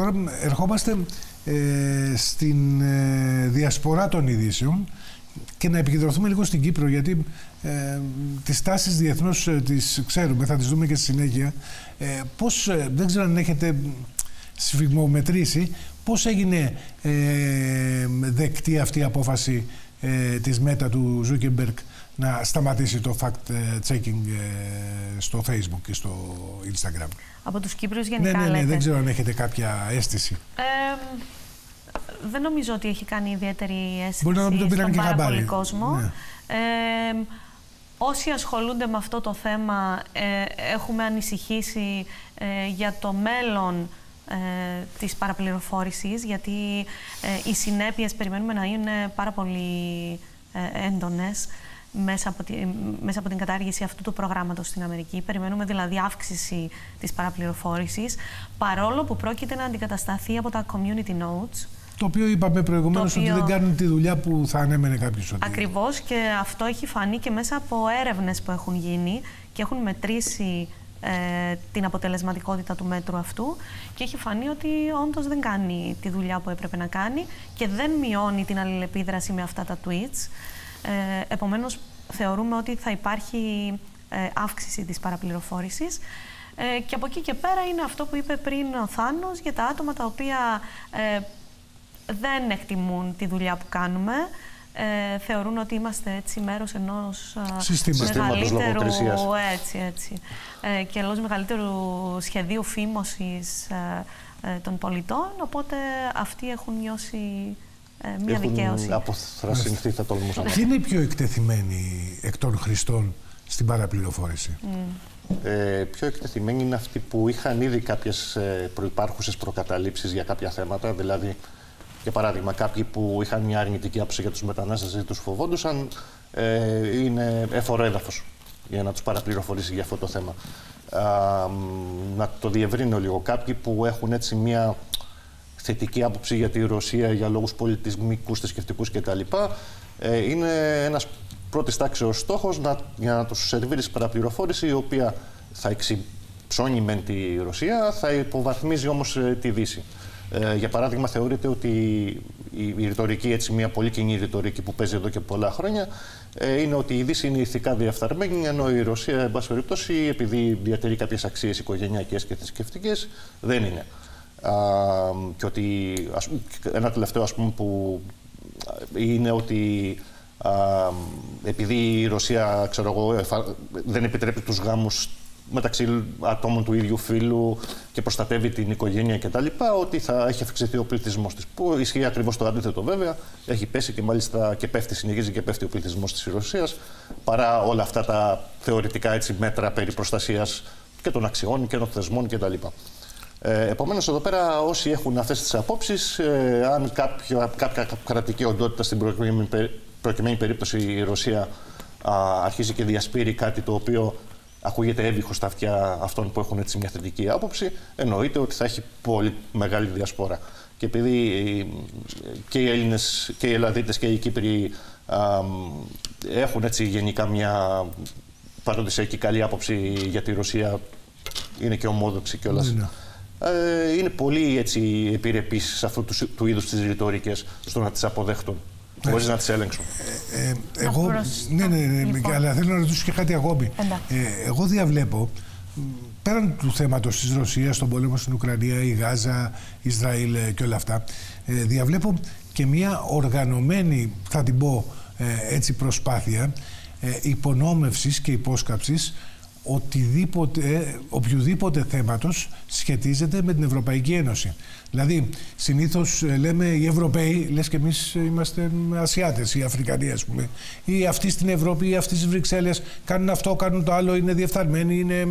Τώρα ερχόμαστε στην διασπορά των ειδήσεων και να επικεντρωθούμε λίγο στην Κύπρο, γιατί τις τάσεις διεθνώς τις ξέρουμε, θα τις δούμε και στη συνέχεια. Πώς, δεν ξέρω αν έχετε σφιγμομετρήσει, πώς έγινε δεκτή αυτή η απόφαση της Μέτα του Ζούκερμπεργκ να σταματήσει το fact-checking στο Facebook και στο Instagram. Από τους Κύπριους γενικά, ναι, λέτε. Δεν ξέρω αν έχετε κάποια αίσθηση. Δεν νομίζω ότι έχει κάνει ιδιαίτερη αίσθηση στον πάρα πολύ κόσμο. Ναι. Όσοι ασχολούνται με αυτό το θέμα έχουμε ανησυχήσει για το μέλλον της παραπληροφόρησης, γιατί οι συνέπειες περιμένουμε να είναι πάρα πολύ έντονες μέσα από την κατάργηση αυτού του προγράμματος στην Αμερική. Περιμένουμε δηλαδή αύξηση της παραπληροφόρησης, παρόλο που πρόκειται να αντικατασταθεί από τα community notes. Το οποίο είπαμε προηγουμένως ότι δεν κάνουν τη δουλειά που θα ανέμενε κάποιος. Ακριβώς, και αυτό έχει φανεί και μέσα από έρευνες που έχουν γίνει και έχουν μετρήσει την αποτελεσματικότητα του μέτρου αυτού, και έχει φανεί ότι όντως δεν κάνει τη δουλειά που έπρεπε να κάνει και δεν μειώνει την αλληλεπίδραση με αυτά τα tweets. Επομένως, θεωρούμε ότι θα υπάρχει αύξηση της παραπληροφόρησης. Και από εκεί και πέρα είναι αυτό που είπε πριν ο Θάνος για τα άτομα τα οποία δεν εκτιμούν τη δουλειά που κάνουμε. Θεωρούν ότι είμαστε έτσι μέρος ενός μεγαλύτερου, και ενός μεγαλύτερου σχεδίου φήμωσης των πολιτών, οπότε αυτοί έχουν νιώσει μια δικαίωση. Αποθρασινθεί, θα τολμούσα. Ποιοι είναι οι πιο εκτεθειμένοι εκ των χρηστών στην παραπληροφόρηση? Πιο εκτεθειμένοι είναι αυτοί που είχαν ήδη κάποιες προϋπάρχουσες προκαταλήψεις για κάποια θέματα, δηλαδή, για παράδειγμα, κάποιοι που είχαν μια αρνητική άποψη για τους μετανάστες ή τους φοβόντουσαν, είναι έφορο έδαφος για να τους παραπληροφορήσει για αυτό το θέμα. Να το διευρύνω λίγο. Κάποιοι που έχουν έτσι μια θετική άποψη για τη Ρωσία για λόγους πολιτισμικούς, θρησκευτικούς κτλ. Είναι ένας πρώτης τάξεως στόχος για να τους σερβίρει παραπληροφόρηση, η οποία θα εξυψώνει μεν τη Ρωσία, θα υποβαθμίζει όμως τη Δύση. Για παράδειγμα, θεωρείται ότι η ρητορική, έτσι, μια πολύ κοινή ρητορική που παίζει εδώ και πολλά χρόνια, είναι ότι η Δύση είναι ηθικά διαφθαρμένη, ενώ η Ρωσία, εν πάση περιπτώσει, επειδή διατηρεί κάποιες αξίες οικογενειακές και θρησκευτικές, δεν είναι. Και ότι ένα τελευταίο, ας πούμε, που είναι ότι επειδή η Ρωσία, ξέρω εγώ, δεν επιτρέπει τους γάμους μεταξύ ατόμων του ίδιου φύλου και προστατεύει την οικογένεια κτλ., ότι θα έχει αυξηθεί ο πληθυσμός της. Που ισχύει ακριβώς το αντίθετο, βέβαια. Έχει πέσει και μάλιστα και πέφτει, συνεχίζει και πέφτει ο πληθυσμός της Ρωσίας, παρά όλα αυτά τα θεωρητικά, έτσι, μέτρα περί προστασίας και των αξιών και των θεσμών κτλ. Επομένως, εδώ πέρα, όσοι έχουν αυτές τις απόψεις, αν κάποια κρατική οντότητα, στην προκειμένη περίπτωση η Ρωσία, αρχίζει και διασπείρει κάτι το οποίο ακούγεται έβυχο στα αυτιά αυτών που έχουν, έτσι, μια θετική άποψη, εννοείται ότι θα έχει πολύ μεγάλη διασπόρα. Και επειδή και οι Έλληνες και οι Ελλαδίτες και οι Κύπροι έχουν, έτσι, γενικά μια παραδοσιακή καλή άποψη για τη Ρωσία, είναι και ομόδοξοι κιόλας. Είναι πολύ, έτσι, επιρρεπείς σε αυτού του είδους τις ρητορικές, στο να τις αποδέχτουν, χωρίς να τις ελέγξουν. Ναι, αλλά θέλω να ρωτήσω και κάτι ακόμη. Εγώ διαβλέπω, πέραν του θέματος της Ρωσίας, τον πόλεμο στην Ουκρανία, η Γάζα, Ισραήλ και όλα αυτά, διαβλέπω και μια οργανωμένη, θα την πω έτσι, προσπάθεια υπονόμευσης και υπόσκαψης οποιοδήποτε θέματος σχετίζεται με την Ευρωπαϊκή Ένωση. Δηλαδή, συνήθως λέμε οι Ευρωπαίοι, λες και εμείς είμαστε Ασιάτες ή Αφρικανοί, ας πούμε, ή αυτοί στην Ευρώπη ή αυτοί στις Βρυξέλλες κάνουν αυτό, κάνουν το άλλο, είναι διεφθαρμένοι, είναι,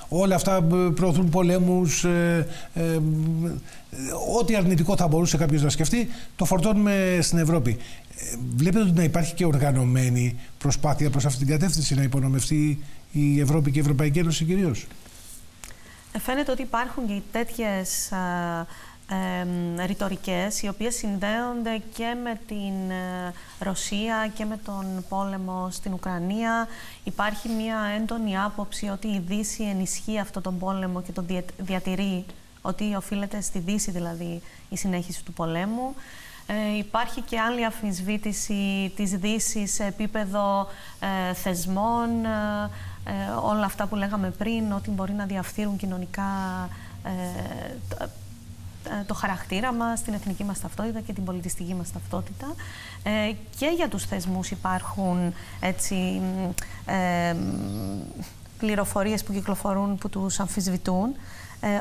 όλα αυτά προωθούν πολέμους, ό,τι αρνητικό θα μπορούσε κάποιος να σκεφτεί, το φορτώνουμε στην Ευρώπη. Βλέπετε ότι να υπάρχει και οργανωμένη προσπάθεια προς αυτή την κατεύθυνση, να υπονομευτεί η Ευρώπη και η Ευρωπαϊκή Ένωση κυρίως? Φαίνεται ότι υπάρχουν και τέτοιες ρητορικές, οι οποίες συνδέονται και με την Ρωσία και με τον πόλεμο στην Ουκρανία. Υπάρχει μια έντονη άποψη ότι η Δύση ενισχύει αυτόν τον πόλεμο και τον διατηρεί ότι οφείλεται στη Δύση δηλαδή η συνέχιση του πολέμου. Υπάρχει και άλλη αμφισβήτηση της Δύσης σε επίπεδο θεσμών, όλα αυτά που λέγαμε πριν, ότι μπορεί να διαφθείρουν κοινωνικά το χαρακτήρα μας, την εθνική μας ταυτότητα και την πολιτιστική μας ταυτότητα. Και για τους θεσμούς υπάρχουν έτσι, πληροφορίες που κυκλοφορούν που τους αμφισβητούν.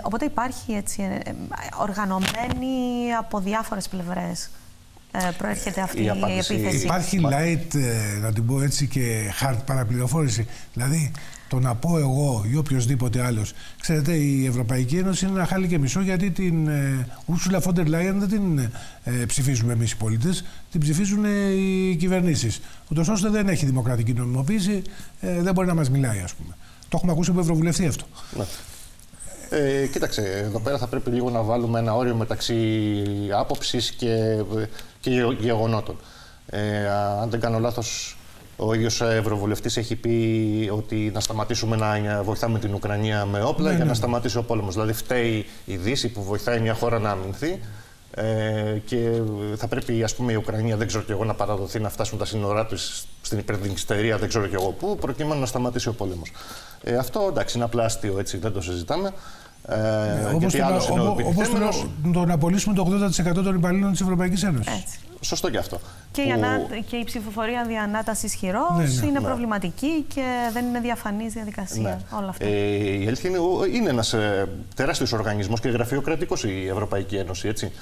Οπότε υπάρχει έτσι, οργανωμένη από διάφορες πλευρές. Προέρχεται αυτή η επίθεση. Υπάρχει light, να την πω έτσι, και hard παραπληροφόρηση. Δηλαδή, το να πω εγώ ή οποιοδήποτε άλλος. Ξέρετε, η Ευρωπαϊκή Ένωση είναι ένα χάλι και μισό, γιατί την Ursula von der Leyen δεν την ψηφίζουμε εμείς οι πολίτες, την ψηφίζουν οι κυβερνήσεις. Ούτως ώστε δεν έχει δημοκρατική νομιμοποίηση, δεν μπορεί να μας μιλάει, ας πούμε. Το έχουμε ακούσει από ευρωβουλευτή αυτό. Ναι. Κοίταξε, εδώ πέρα θα πρέπει λίγο να βάλουμε ένα όριο μεταξύ άποψης και γεγονότων. Αν δεν κάνω λάθος, ο ίδιος ευρωβουλευτής έχει πει ότι να σταματήσουμε να βοηθάμε την Ουκρανία με όπλα για να σταματήσει ο πόλεμος. Δηλαδή, φταίει η Δύση που βοηθάει μια χώρα να αμυνθεί και θα πρέπει, ας πούμε, η Ουκρανία, δεν ξέρω κι εγώ, να παραδοθεί, να φτάσουν τα σύνορά της στην υπερδυνστερία, δεν ξέρω κι εγώ πού, προκειμένου να σταματήσει ο πόλεμος. Αυτό, εντάξει, είναι απλά αστείο, έτσι, δεν το συζητάμε. Όπως το να απολύσουμε το 80% των υπαλλήλων της Ευρωπαϊκής Ένωσης. Έτσι. Σωστό και αυτό. Και η ψηφοφορία δια ανάτασης χειρός είναι προβληματική και δεν είναι διαφανής διαδικασία. Όλα αυτά. Η αλήθεια είναι ένας τεράστιος οργανισμός και γραφειοκρατικός η Ευρωπαϊκή Ένωση, έτσι.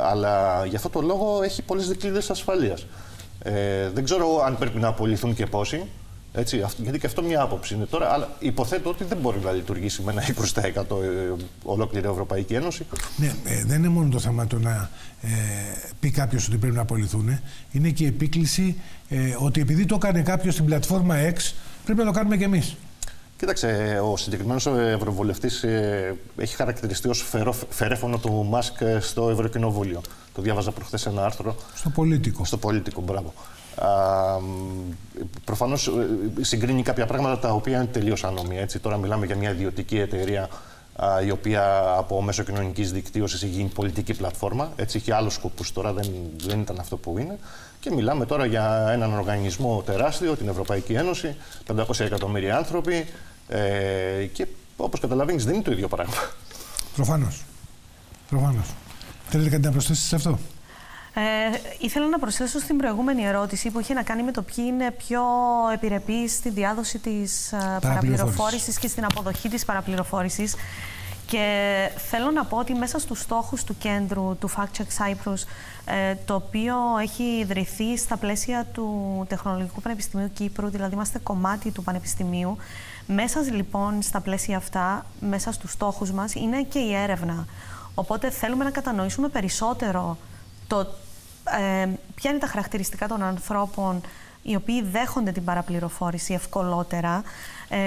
Αλλά γι' αυτό το λόγο έχει πολλές δικλείδες ασφαλείας. Δεν ξέρω αν πρέπει να απολυθούν και πόσοι. Έτσι, γιατί και αυτό μια άποψη είναι τώρα, αλλά υποθέτω ότι δεν μπορεί να λειτουργήσει με ένα 20% ολόκληρη Ευρωπαϊκή Ένωση. Ναι, δεν είναι μόνο το θέμα το να πει κάποιος ότι πρέπει να απολυθούν. Είναι και η επίκληση ότι επειδή το έκανε κάποιος στην πλατφόρμα X, πρέπει να το κάνουμε κι εμείς. Κοίταξε, ο συγκεκριμένος ευρωβουλευτής έχει χαρακτηριστεί ως φερέφωνο του Μάσκ στο Ευρωκοινοβούλιο. Το διάβαζα προχθές ένα άρθρο. Στο Πολίτικο, μπράβο. Προφανώς συγκρίνει κάποια πράγματα τα οποία είναι τελείως ανώμια. Έτσι. Τώρα μιλάμε για μια ιδιωτική εταιρεία η οποία από μέσω κοινωνικής δικτύωσης έχει γίνει πολιτική πλατφόρμα. Έτσι, έχει άλλους σκοπούς τώρα, δεν ήταν αυτό που είναι. Και μιλάμε τώρα για έναν οργανισμό τεράστιο, την Ευρωπαϊκή Ένωση, 500 εκατομμύρια άνθρωποι και όπως καταλαβαίνεις δεν είναι το ίδιο πράγμα. Προφανώς. Θέλετε κάτι να προσθέσετε σε αυτό? Ήθελα να προσθέσω στην προηγούμενη ερώτηση που είχε να κάνει με το ποιοι είναι πιο επιρρεπείς στη διάδοση της παραπληροφόρησης και στην αποδοχή της παραπληροφόρησης. Και θέλω να πω ότι μέσα στους στόχους του κέντρου, του Fact Check Cyprus, το οποίο έχει ιδρυθεί στα πλαίσια του Τεχνολογικού Πανεπιστημίου Κύπρου, δηλαδή είμαστε κομμάτι του Πανεπιστημίου, μέσα λοιπόν στα πλαίσια αυτά, μέσα στους στόχους μας, είναι και η έρευνα. Οπότε θέλουμε να κατανοήσουμε περισσότερο ποια είναι τα χαρακτηριστικά των ανθρώπων οι οποίοι δέχονται την παραπληροφόρηση ευκολότερα,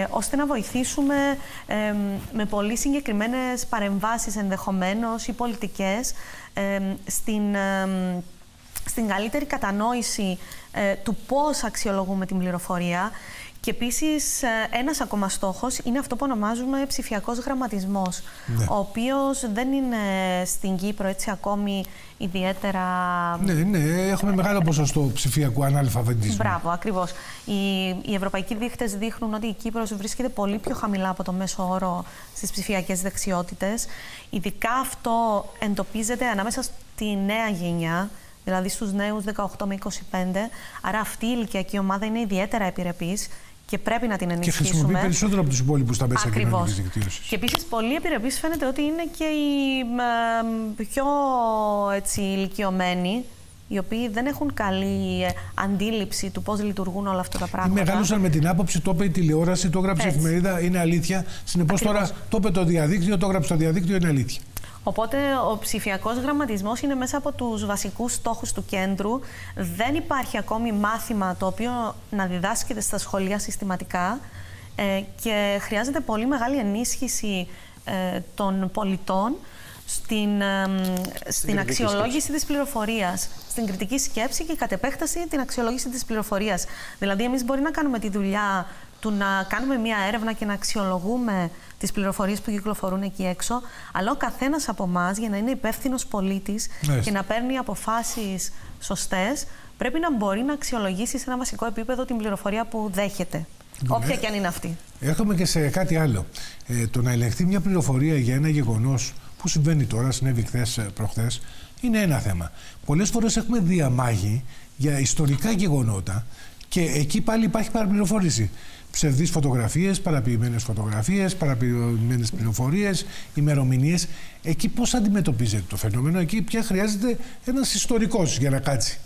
ώστε να βοηθήσουμε με πολύ συγκεκριμένες παρεμβάσεις ενδεχομένως ή πολιτικές στην καλύτερη κατανόηση του πώς αξιολογούμε την πληροφορία. Και επίσης ένας ακόμα στόχος είναι αυτό που ονομάζουμε ψηφιακός γραμματισμός, ο οποίος δεν είναι στην Κύπρο έτσι ακόμη ιδιαίτερα... Ναι, έχουμε μεγάλο ποσοστό ψηφιακού αναλφαβητισμού. Μπράβο, ακριβώς. Οι ευρωπαϊκοί δείκτες δείχνουν ότι η Κύπρος βρίσκεται πολύ πιο χαμηλά από το μέσο όρο στις ψηφιακές δεξιότητες. Ειδικά αυτό εντοπίζεται ανάμεσα στη νέα γενιά, δηλαδή στους νέους 18 με 25, άρα αυτή η ηλικιακή ομάδα είναι ιδιαίτερα επιρρεπής και πρέπει να την ενισχύσουμε. Και χρησιμοποιεί περισσότερο από τους υπόλοιπους τα μέσα κοινωνικής δικτύωσης. Και επίσης πολύ επιρρεπής φαίνεται ότι είναι και οι πιο ηλικιωμένοι, οι οποίοι δεν έχουν καλή αντίληψη του πώς λειτουργούν όλα αυτά τα πράγματα. Μεγάλωσαν με την άποψη, το είπε η τηλεόραση, το έγραψε η εφημερίδα, είναι αλήθεια. Συνεπώς τώρα το είπε το διαδίκτυο, το έγραψε το διαδίκτυο, είναι αλήθεια. Οπότε ο ψηφιακός γραμματισμός είναι μέσα από τους βασικούς στόχους του κέντρου. Δεν υπάρχει ακόμη μάθημα το οποίο να διδάσκεται στα σχολεία συστηματικά και χρειάζεται πολύ μεγάλη ενίσχυση των πολιτών στην αξιολόγηση της πληροφορίας, στην κριτική σκέψη και κατ' επέκταση την αξιολόγηση της πληροφορίας. Δηλαδή, εμείς μπορεί να κάνουμε τη δουλειά του να κάνουμε μία έρευνα και να αξιολογούμε τις πληροφορίες που κυκλοφορούν εκεί έξω, αλλά ο καθένας από εμάς, για να είναι υπεύθυνος πολίτης και να παίρνει αποφάσεις σωστές, πρέπει να μπορεί να αξιολογήσει σε ένα βασικό επίπεδο την πληροφορία που δέχεται. Όποια και αν είναι αυτή. Έρχομαι και σε κάτι άλλο. Το να ελεγχθεί μια πληροφορία για ένα γεγονός που συμβαίνει τώρα, συνέβη χθες, προχθές, είναι ένα θέμα. Πολλές φορές έχουμε διαμάχη για ιστορικά γεγονότα και εκεί πάλι υπάρχει παραπληροφόρηση. Ψευδείς φωτογραφίες, παραποιημένες φωτογραφίες, παραποιημένες πληροφορίες, ημερομηνίες. Εκεί πώς αντιμετωπίζεται το φαινόμενο? Εκεί πια χρειάζεται ένας ιστορικός για να κάτσει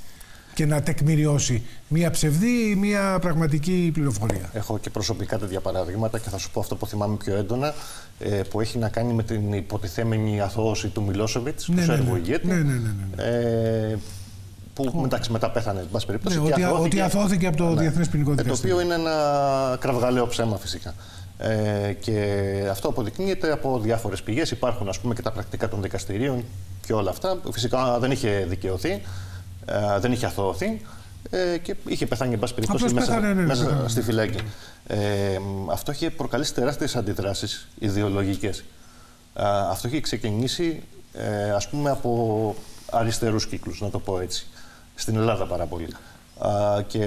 και να τεκμηριώσει μία ψευδή ή μία πραγματική πληροφορία. Έχω και προσωπικά τέτοια παραδείγματα και θα σου πω αυτό που θυμάμαι πιο έντονα, που έχει να κάνει με την υποτιθέμενη αθώωση του Μιλόσεβιτς, του Σέρβου ηγέτη. Που εντάξει, μετά πέθανε, εν πάση περιπτώσει. Ότι αθώθηκε από το Διεθνές Ποινικό Δικαστήριο. Το οποίο είναι ένα κραυγαλαίο ψέμα φυσικά. Και αυτό αποδεικνύεται από διάφορες πηγές. Υπάρχουν, ας πούμε, και τα πρακτικά των δικαστηρίων και όλα αυτά. Φυσικά δεν είχε δικαιωθεί, δεν είχε αθωωωθεί και είχε πεθάνει, εν πάση περιπτώσει, μέσα στη φυλάκη. Αυτό είχε προκαλέσει τεράστιες αντιδράσεις ιδεολογικές. Αυτό είχε ξεκινήσει, ας πούμε, από αριστερούς κύκλους, να το πω έτσι. Στην Ελλάδα πάρα πολύ. Και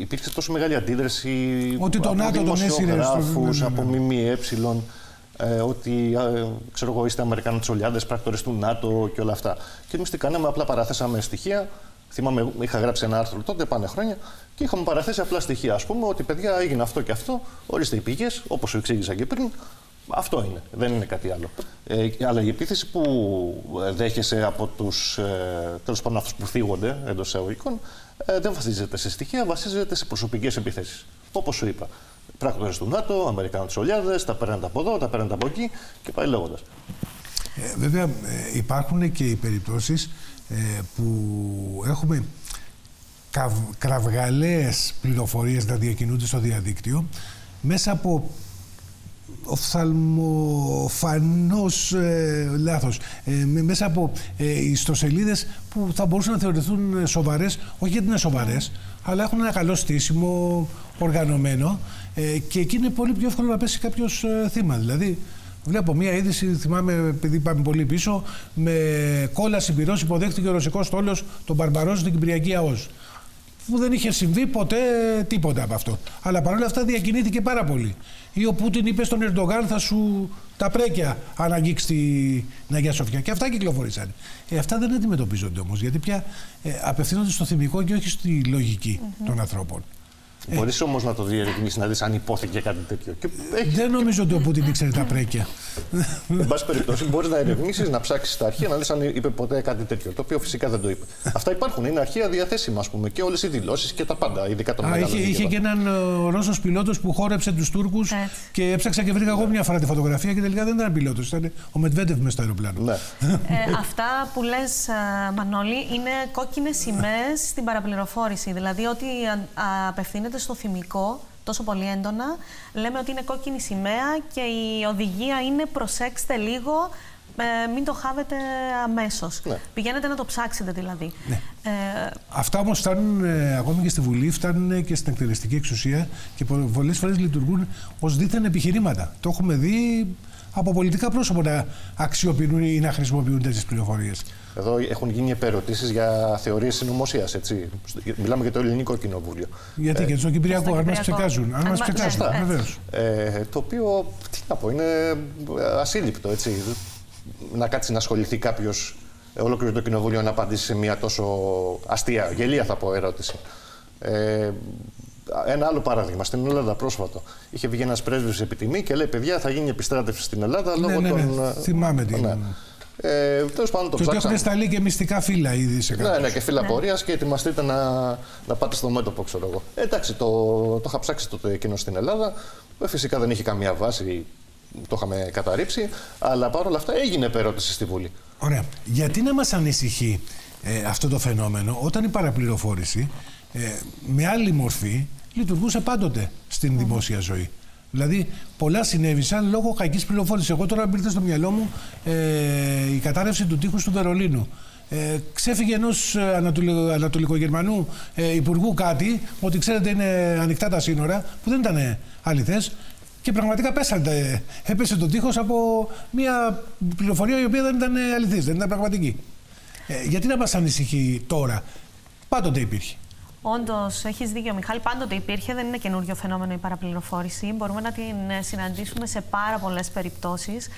υπήρξε τόσο μεγάλη αντίδραση ότι από δημοσιογράφους, από ΜΜΕ, ότι ξέρω εγώ, είστε Αμερικάνοι τσολιάδες, πράκτορες του ΝΑΤΟ και όλα αυτά. Και εμείς τι κάναμε, απλά παραθέσαμε στοιχεία. Θυμάμαι, είχα γράψει ένα άρθρο τότε, πάνε χρόνια, και είχαμε παραθέσει απλά στοιχεία. Ας πούμε ότι παιδιά έγινε αυτό και αυτό, ορίστε οι πηγές, όπως σου εξήγησα και πριν. Αυτό είναι, δεν είναι κάτι άλλο. Αλλά η επίθεση που δέχεσαι από τους, τέλος πάντων, αυτούς που θίγονται εντός εισαγωγικών, δεν βασίζεται σε στοιχεία, βασίζεται σε προσωπικές επιθέσεις. Όπως σου είπα, πράκτορες του ΝΑΤΟ, Αμερικάνοι τσολιάδες, τα παίρνετε από εδώ, τα παίρνετε από εκεί και πάει λέγοντας. Βέβαια, υπάρχουν και οι περιπτώσεις που έχουμε κραυγαλαίες πληροφορίες να διακινούνται στο διαδίκτυο μέσα από οφθαλμοφανώς λάθος, μέσα από ιστοσελίδες που θα μπορούσαν να θεωρηθούν σοβαρές, όχι γιατί είναι σοβαρές, αλλά έχουν ένα καλό στήσιμο, οργανωμένο, και εκεί είναι πολύ πιο εύκολο να πέσει κάποιος θύμα. Δηλαδή, βλέπω μία είδηση, θυμάμαι, επειδή πάμε πολύ πίσω, με κόλαση πυρός υποδέχτηκε ο ρωσικός στόλος τον Μπαρμπαρόζο στην Κυπριακή ΑΟΣ. Που δεν είχε συμβεί ποτέ τίποτα από αυτό. Αλλά παρόλα αυτά διακινήθηκε πάρα πολύ. Ή ο Πούτιν είπε στον Ερντογάν, θα σου τα πρέκια αν αγγίξει την Αγία Σοφιά. Και αυτά κυκλοφορήσαν. Αυτά δεν αντιμετωπίζονται όμως, γιατί πια απευθύνονται στο θυμικό και όχι στη λογική των ανθρώπων. Μπορείς όμως να το διερευνήσεις, να δεις αν υπόθηκε κάτι τέτοιο. Δεν νομίζω ότι ο Πούτιν ήξερε τα πρέκια. Εν πάση περιπτώσει, μπορείς να ερευνήσεις, να ψάξεις τα αρχεία, να δεις αν είπε ποτέ κάτι τέτοιο. Το οποίο φυσικά δεν το είπε. Αυτά υπάρχουν, είναι αρχεία διαθέσιμα, ας πούμε, και όλες οι δηλώσεις και τα πάντα. Ειδικά το είχε και έναν Ρώσος πιλότος που χόρεψε τους Τούρκους και έψαξα και βρήκα εγώ μια φορά τη φωτογραφία και τελικά δεν ήταν πιλότος. Ήταν ο Μετβέντεφ μες στο αεροπλάνο. Ναι. Αυτά που λες, Μανώλη, είναι κόκκινες σημαίες στην παραπληροφόρηση. Δηλαδή, ότι απευθύνεται στο θυμικό τόσο πολύ έντονα, λέμε ότι είναι κόκκινη σημαία και η οδηγία είναι προσέξτε λίγο, μην το χάβετε αμέσως. Ναι. Πηγαίνετε να το ψάξετε δηλαδή. Ναι. Αυτά όμως φτάνουν ακόμη και στη Βουλή, φτάνουν και στην εκτελεστική εξουσία και πολλές φορές λειτουργούν ως δίθεν επιχειρήματα. Το έχουμε δει από πολιτικά πρόσωπα να αξιοποιούν ή να χρησιμοποιούν τέτοιες πληροφορίες. Εδώ έχουν γίνει επερωτήσεις για θεωρίες συνωμοσίας, έτσι. Μιλάμε για το Ελληνικό Κοινοβούλιο. Γιατί και στο Κυπριακό, αν μας ψεκάζουν. Αν μας ψεκάζουν, βεβαίως. Το οποίο, τι να πω, είναι ασύλληπτο, έτσι. Να κάτσει να ασχοληθεί κάποιος, ολόκληρο το Κοινοβούλιο, να απαντήσει σε μια τόσο αστεία, γελία θα πω, ερώτηση. Ένα άλλο παράδειγμα, στην Ελλάδα πρόσφατο. Είχε βγει ένας πρέσβης επιτιμή και λέει: παιδιά, θα γίνει επιστράτευση στην Ελλάδα λόγω των. Θυμάμαι την. Τέλος πάντων, το ψάξαμε. Και έχουν σταλεί και μυστικά φύλλα ήδη σε κάποιους. Ναι, και φύλλα πορείας και ετοιμαστείτε να πάτε στο μέτωπο, ξέρω εγώ. Εντάξει, το είχα ψάξει τότε εκείνο στην Ελλάδα. Φυσικά δεν είχε καμία βάση, το είχαμε καταρρύψει. Αλλά παρόλα αυτά έγινε επερώτηση στη Βουλή. Ωραία. Γιατί να μας ανησυχεί αυτό το φαινόμενο όταν η παραπληροφόρηση με άλλη μορφή λειτουργούσε πάντοτε στην δημόσια ζωή. Δηλαδή, πολλά συνέβησαν λόγω κακής πληροφόρησης. Εγώ τώρα μπήρθε στο μυαλό μου η κατάρρευση του τείχους του Βερολίνου. Ξέφυγε ενός Ανατολικογερμανού υπουργού κάτι, ότι ξέρετε είναι ανοιχτά τα σύνορα, που δεν ήταν αληθές. Και πραγματικά έπεσε το τείχος από μια πληροφορία η οποία δεν ήταν αληθής, δεν ήταν πραγματική. Γιατί να μας ανησυχεί τώρα? Πάντοτε υπήρχε. Όντως, έχεις δίκιο, Μιχάλη. Πάντοτε υπήρχε, δεν είναι καινούριο φαινόμενο η παραπληροφόρηση. Μπορούμε να την συναντήσουμε σε πάρα πολλές περιπτώσεις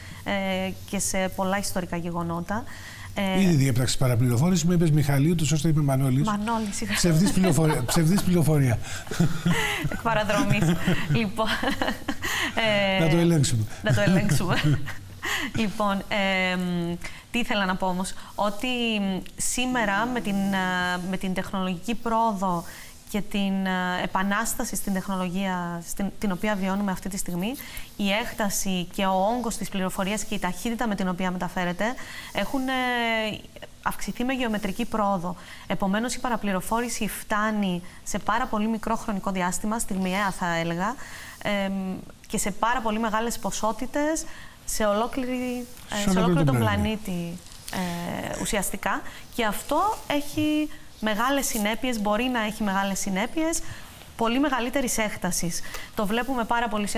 και σε πολλά ιστορικά γεγονότα. Ήδη διέπραξε παραπληροφόρηση, μου είπες Μιχαλίου, τους ώστε είπε Μανώλης. Μανώλη, σιγά. Ψευδής πληροφορία. Εκ παραδρομής. Λοιπόν, να το ελέγξουμε. Να το ελέγξουμε. Λοιπόν, τι ήθελα να πω όμως, ότι σήμερα με την τεχνολογική πρόοδο και την επανάσταση στην τεχνολογία την οποία βιώνουμε αυτή τη στιγμή, η έκταση και ο όγκος της πληροφορίας και η ταχύτητα με την οποία μεταφέρεται έχουν αυξηθεί με γεωμετρική πρόοδο. Επομένως, η παραπληροφόρηση φτάνει σε πάρα πολύ μικρό χρονικό διάστημα, στιγμιαία θα έλεγα, και σε πάρα πολύ μεγάλες ποσότητες σε ολόκληρο τον πλανήτη ουσιαστικά. Και αυτό έχει μεγάλες συνέπειες, μπορεί να έχει μεγάλες συνέπειες πολύ μεγαλύτερης έκτασης. Το βλέπουμε πάρα πολύ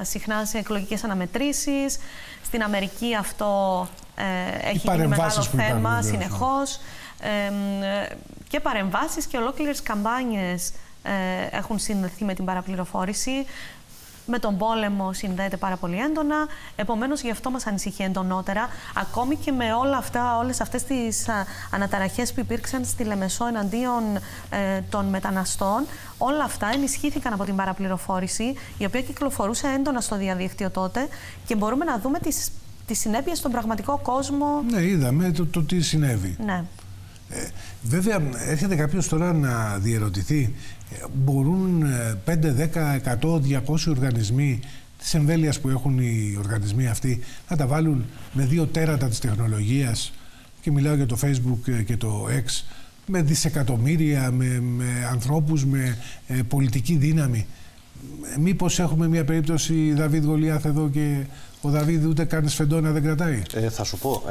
συχνά σε εκλογικές αναμετρήσεις. Στην Αμερική αυτό έχει γίνει μεγάλο θέμα συνεχώς. Και παρεμβάσεις και ολόκληρες καμπάνιες έχουν συνδεθεί με την παραπληροφόρηση. Με τον πόλεμο συνδέεται πάρα πολύ έντονα, επομένως γι' αυτό μας ανησυχεί εντονότερα. Ακόμη και με όλες αυτές τις αναταραχές που υπήρξαν στη Λεμεσό εναντίον των μεταναστών, όλα αυτά ενισχύθηκαν από την παραπληροφόρηση, η οποία κυκλοφορούσε έντονα στο διαδίκτυο τότε, και μπορούμε να δούμε τις συνέπειες στον πραγματικό κόσμο. Ναι, είδαμε το τι συνέβη. Ναι. Βέβαια, έρχεται κάποιος τώρα να διερωτηθεί, μπορούν 5, 10, 100, 200 οργανισμοί της εμβέλειας που έχουν οι οργανισμοί αυτοί να τα βάλουν με 2 τέρατα της τεχνολογίας, και μιλάω για το Facebook και το X, με δισεκατομμύρια, με ανθρώπους, με πολιτική δύναμη? Μήπως έχουμε μια περίπτωση Δαβίδ Γολιάθ εδώ και ο Δαβίδ ούτε καν σφεντόνα δεν κρατάει? Θα σου πω.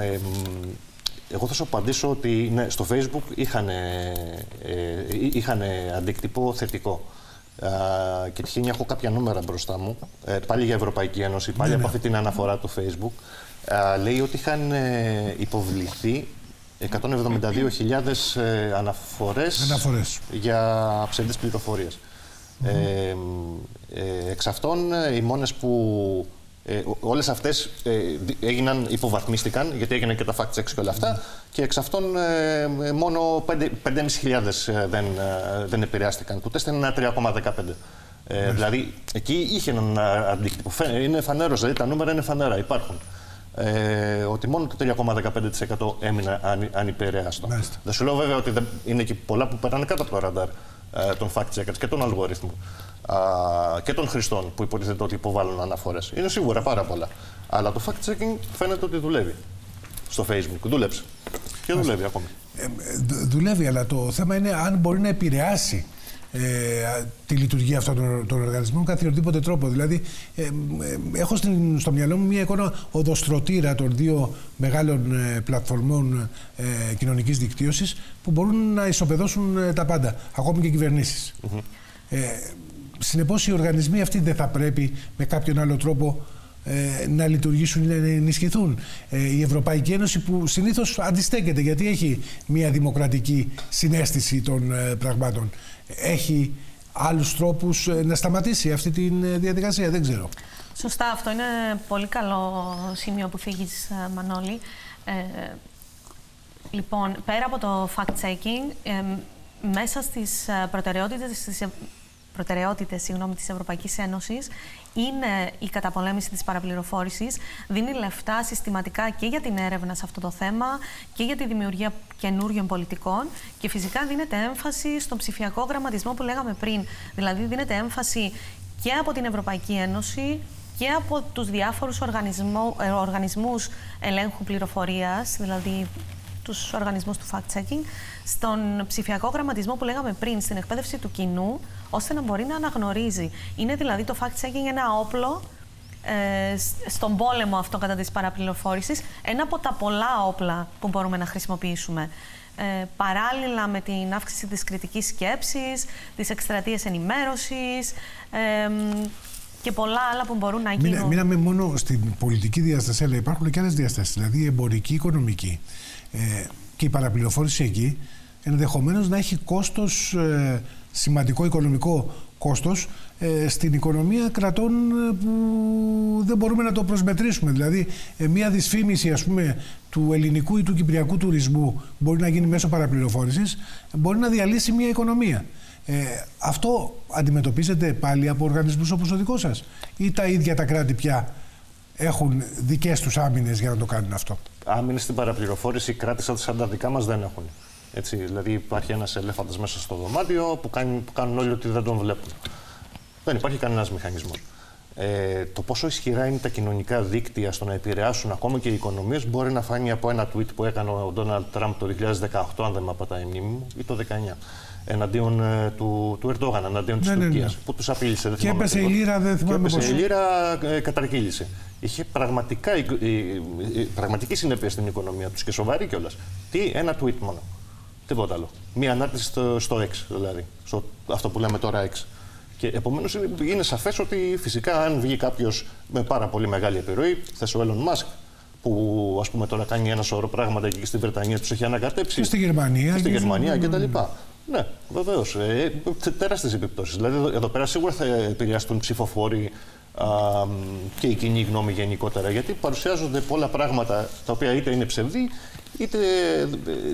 Εγώ θα σου απαντήσω ότι ναι, στο Facebook είχαν αντίκτυπο θετικό. Και τυχαίνει έχω κάποια νούμερα μπροστά μου, πάλι για Ευρωπαϊκή Ένωση, πάλι από αυτή την αναφορά του Facebook. Λέει ότι είχαν υποβληθεί 172.000 αναφορές για ψευδείς πληροφορίες. Εξ αυτών, οι μόνες που όλες αυτές υποβαθμίστηκαν, γιατί έγιναν και τα fact checks και όλα αυτά, και εξ αυτών μόνο 5.500 δεν επηρεάστηκαν. Του τεστ είναι ένα 3,15. Δηλαδή, εκεί είχε έναν αντίκτυπο. Είναι φανέρος, δηλαδή τα νούμερα είναι φανέρα, υπάρχουν. Ότι μόνο το 3,15% έμεινε ανυπηρέαστο. Δεν σου λέω βέβαια ότι είναι και πολλά που περνάνε κάτω από το ραντάρ των fact checkers και των αλγορίθμων και των χρηστών που υποτίθεται ότι υποβάλλουν αναφορές. Είναι σίγουρα πάρα πολλά. Αλλά το fact-checking φαίνεται ότι δουλεύει στο Facebook. Δούλεψε. Και δουλεύει ακόμη. Δουλεύει, αλλά το θέμα είναι αν μπορεί να επηρεάσει τη λειτουργία αυτών των οργανισμών κατά οποιοδήποτε τρόπο. Δηλαδή, έχω στο μυαλό μου μια εικόνα οδοστρωτήρα των 2 μεγάλων πλατφορμών κοινωνικής δικτύωσης που μπορούν να ισοπεδώσουν τα πάντα, ακόμη και κυβερνήσεις. Συνεπώς, οι οργανισμοί αυτοί δεν θα πρέπει με κάποιον άλλο τρόπο να λειτουργήσουν ή να ενισχυθούν? Η Ευρωπαϊκή Ένωση, που συνήθως αντιστέκεται γιατί έχει μια δημοκρατική συναίσθηση των πραγμάτων, έχει άλλους τρόπους να σταματήσει αυτή τη διαδικασία? Δεν ξέρω. Σωστά, αυτό είναι πολύ καλό σημείο που θίγεις, Μανώλη. Λοιπόν, πέρα από το fact-checking, μέσα στις προτεραιότητες της Ευρωπαϊκής Ένωσης είναι η καταπολέμηση της παραπληροφόρησης. Δίνει λεφτά συστηματικά και για την έρευνα σε αυτό το θέμα και για τη δημιουργία καινούριων πολιτικών, και φυσικά δίνεται έμφαση στον ψηφιακό γραμματισμό που λέγαμε πριν. Δηλαδή δίνεται έμφαση και από την Ευρωπαϊκή Ένωση και από τους διάφορους οργανισμούς ελέγχου πληροφορίας, δηλαδή τους οργανισμούς του fact-checking, στον ψηφιακό γραμματισμό που λέγαμε πριν, στην εκπαίδευση του κοινού, ώστε να μπορεί να αναγνωρίζει. Είναι δηλαδή το fact-checking ένα όπλο στον πόλεμο αυτό κατά της παραπληροφόρησης, ένα από τα πολλά όπλα που μπορούμε να χρησιμοποιήσουμε. Παράλληλα με την αύξηση της κριτικής σκέψης, τις εκστρατείες ενημέρωσης και πολλά άλλα που μπορούν να γίνουν. Μείναμε μόνο στην πολιτική διάσταση, αλλά υπάρχουν και άλλες διαστάσεις, δηλαδή η εμπορική, οικονομική. Και η παραπληροφόρηση εκεί ενδεχομένως να έχει κόστος, σημαντικό οικονομικό κόστος, στην οικονομία κρατών που δεν μπορούμε να το προσμετρήσουμε. Δηλαδή, μια δυσφήμιση, ας πούμε, του ελληνικού ή του κυπριακού τουρισμού μπορεί να γίνει μέσω παραπληροφόρησης, μπορεί να διαλύσει μια οικονομία. Αυτό αντιμετωπίζεται πάλι από οργανισμούς όπως ο δικός σας, ή τα ίδια τα κράτη πια έχουν δικές τους άμυνες για να το κάνουν αυτό? Άμυνες στην παραπληροφόρηση, κράτη σαν τα δικά μας δεν έχουν. Έτσι, δηλαδή υπάρχει ένας ελέφαντας μέσα στο δωμάτιο που κάνουν όλοι ότι δεν τον βλέπουν. Δεν υπάρχει κανένας μηχανισμός. Το πόσο ισχυρά είναι τα κοινωνικά δίκτυα στο να επηρεάσουν ακόμα και οι οικονομίες μπορεί να φάνει από ένα tweet που έκανε ο Ντόναλντ Τραμπ το 2018, αν δεν με απατάει η μνήμη μου, ή το 2019, εναντίον του Ερντόγαν, εναντίον της Τουρκίας, που τους απείλησε. Και έπεσε η λίρα, δεν θυμάμαι πώς. Η λίρα κατρακύλησε. Είχε πραγματική συνέπεια στην οικονομία τους και σοβαρή κιόλας. Ένα tweet μόνο. Τίποτα άλλο. Μία ανάρτηση στο X, δηλαδή. Αυτό που λέμε τώρα X. Και επομένως είναι σαφές ότι φυσικά αν βγει κάποιος με πάρα πολύ μεγάλη επιρροή, θες ο Elon Musk, που ας πούμε τώρα κάνει ένα σωρό πράγματα και στη Βρετανία τους έχει ανακατέψει. Και στη Γερμανία. Και στη Γερμανία κτλ. Ναι, βεβαίως. Τεράστιες επιπτώσεις. Δηλαδή εδώ πέρα σίγουρα θα επηρεαστούν ψηφοφόροι και η κοινή γνώμη γενικότερα. Γιατί παρουσιάζονται πολλά πράγματα τα οποία είτε είναι ψευδή, είτε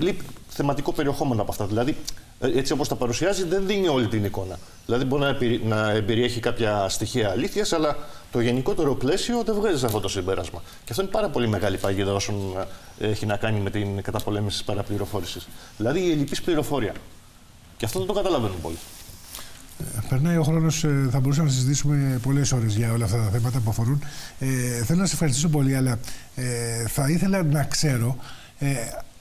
λείπει θεματικό περιεχόμενο από αυτά. Δηλαδή, έτσι όπως τα παρουσιάζει, δεν δίνει όλη την εικόνα. Δηλαδή, μπορεί να περιέχει κάποια στοιχεία αλήθειας, αλλά το γενικότερο πλαίσιο δεν βγάζει αυτό το συμπέρασμα. Και αυτό είναι πάρα πολύ μεγάλη παγίδα όσον έχει να κάνει με την καταπολέμηση της παραπληροφόρησης. Δηλαδή, η ελλειπής πληροφορία. Και αυτό δεν το καταλαβαίνουν πολύ. Περνάει ο χρόνος, θα μπορούσαμε να συζητήσουμε πολλές ώρες για όλα αυτά τα θέματα που αφορούν. Θέλω να σε ευχαριστήσω πολύ, αλλά θα ήθελα να ξέρω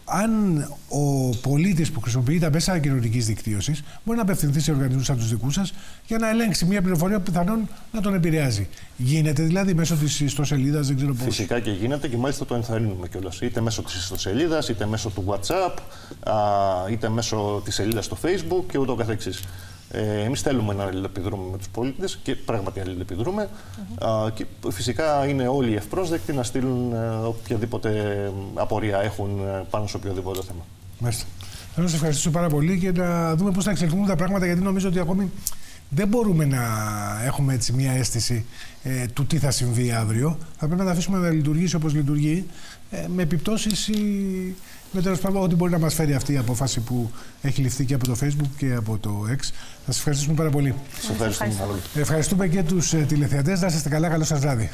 αν ο πολίτης που χρησιμοποιεί τα μέσα κοινωνικής δικτύωσης μπορεί να απευθυνθεί σε οργανισμούς σαν τους δικούς σας για να ελέγξει μια πληροφορία που πιθανόν να τον επηρεάζει. Γίνεται δηλαδή μέσω της ιστοσελίδας, δεν ξέρω πώς. Φυσικά και γίνεται και μάλιστα το ενθαρρύνουμε κιόλας. Είτε μέσω της ιστοσελίδας, είτε μέσω του WhatsApp, είτε μέσω της σελίδας στο Facebook και ούτω καθεξής. Εμείς θέλουμε να αλληλεπιδρούμε με τους πολίτες και πράγματι αλληλεπιδρούμε. Και φυσικά είναι όλοι ευπρόσδεκτοι να στείλουν οποιαδήποτε απορία έχουν πάνω σε οποιοδήποτε θέμα. Μάλιστα. Θέλω να σας ευχαριστήσω πάρα πολύ και να δούμε πώς θα εξελιχθούν τα πράγματα, γιατί νομίζω ότι ακόμη δεν μπορούμε να έχουμε έτσι μια αίσθηση του τι θα συμβεί αύριο. Θα πρέπει να τα αφήσουμε να λειτουργήσει όπως λειτουργεί, με επιπτώσεις ή με τέλος πάντων ό,τι μπορεί να μας φέρει αυτή η απόφαση που έχει ληφθεί και από το Facebook και από το X. Θα σας ευχαριστήσουμε πάρα πολύ. Σας ευχαριστούμε. Ευχαριστούμε και τους τηλεθεατές. Να είστε καλά. Καλό σας βράδυ.